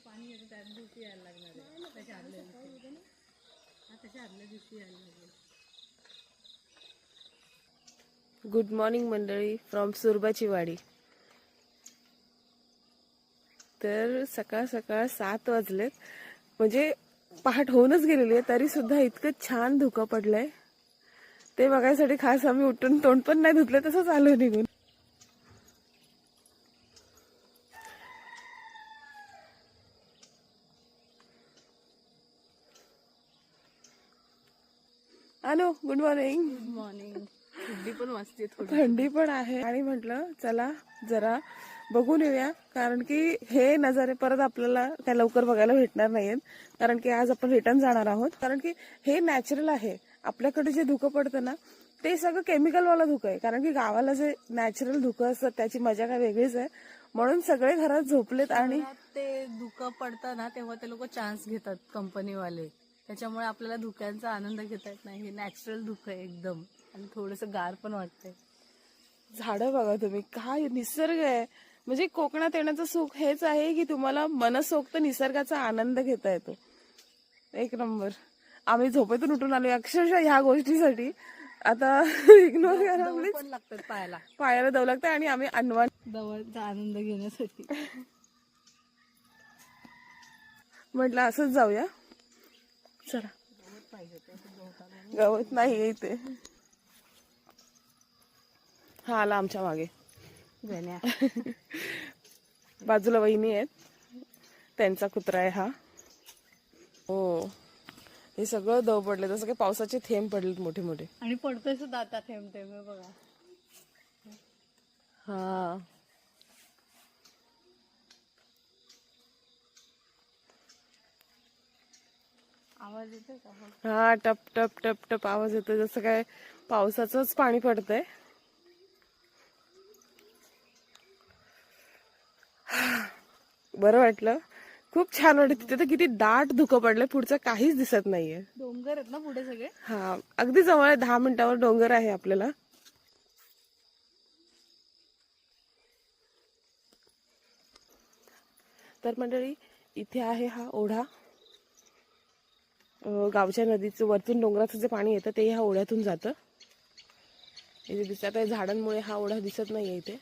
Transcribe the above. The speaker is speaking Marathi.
पाणी येतं त्याच दिवशी यायला लागणार आहे, त्याच्या आदल्या दिवशी. हा त्याच्या आदल्या दिवशी यायला लागेल. गुड मॉर्निंग मंडळी फ्रॉम सुरबाची वाडी. तर सकाळ सकाळ 7 वाजलेत, म्हणजे पहाट होऊनच गेलेली आहे, तरी सुद्धा इतकं छान धुकं पडलंय. ते बघायसाठी खास आम्ही उठून तोंड पण नाही धुतले, तसंच आलो निघून. Hello, good morning. Good morning. थंडी पण वाजते, थंडी पण आहे आणि म्हटलं चला जरा बघून येऊया, कारण की हे नजारे परत आपल्याला काय लवकर बघायला भेटणार नाहीत. कारण की आज आपण रिटर्न जाणार आहोत. कारण की हे नॅचरल आहे. आपल्याकडे जे धुकं पडतं ना, ते सगळं केमिकलवाला धुकं आहे. कारण की गावाला जे नॅचरल धुकं असतं त्याची मजा काय वेगळीच आहे. म्हणून सगळे घरात झोपलेत आणि ते धुकं पडतं ना तेव्हा ते लोक चान्स घेतात कंपनीवाले. त्याच्यामुळे आपल्याला धुक्यांचा आनंद घेता येत नाही. हे नॅचरल धुकं आहे एकदम, आणि थोडंसं गार पण वाटतंय. झाडं बघा तुम्ही, काय निसर्ग आहे. म्हणजे कोकणात येण्याचं सुख हेच आहे की तुम्हाला मनसोक्त निसर्गाचा आनंद घेता येतो. एक नंबर. आम्ही झोपेतून उठून आलो अक्षरशः ह्या गोष्टीसाठी. आता इग्नोर करा दवड प्लीज. पण लागतात पायाला, पायाला दव लागतं आणि आम्ही अनवान दवडचा आनंद घेण्यासाठी. म्हटलं असंच जाऊया. चला. गवत नाही इथे. हा आला आमच्या मागे. बाजूला वहिनी आहेत, त्यांचा कुत्रा आहे हा. हो, हे सगळं दव पडले, जसं काही पावसाचे थेंब पडलेत मोठे मोठे. आणि पडतोय सुद्धा आता थेंब थेंब, बघा. हा, आवाज येतोय का? हा, टप टप टप टप आवाज येतोय, जसं काय पावसाचंच पाणी पडतंय. बरं वाटलं, खूप छान वाटत. तिथे तर किती दाट धुकं पडलंय, पुढचं काहीच दिसत नाहीये. डोंगर आहेत ना पुढे सगळे. हा, अगदी जवळ आहे, 10 मिनिटावर डोंगर आहे आपल्याला. तर मंडळी, इथे आहे हा ओढा. गावच्या नदीचं वरतून डोंगराचं जे पाणी येतं ते ह्या ओढ्यातून जातं. इथे दिसत आहे, झाडांमुळे हा ओढा दिसत नाहीये इथे.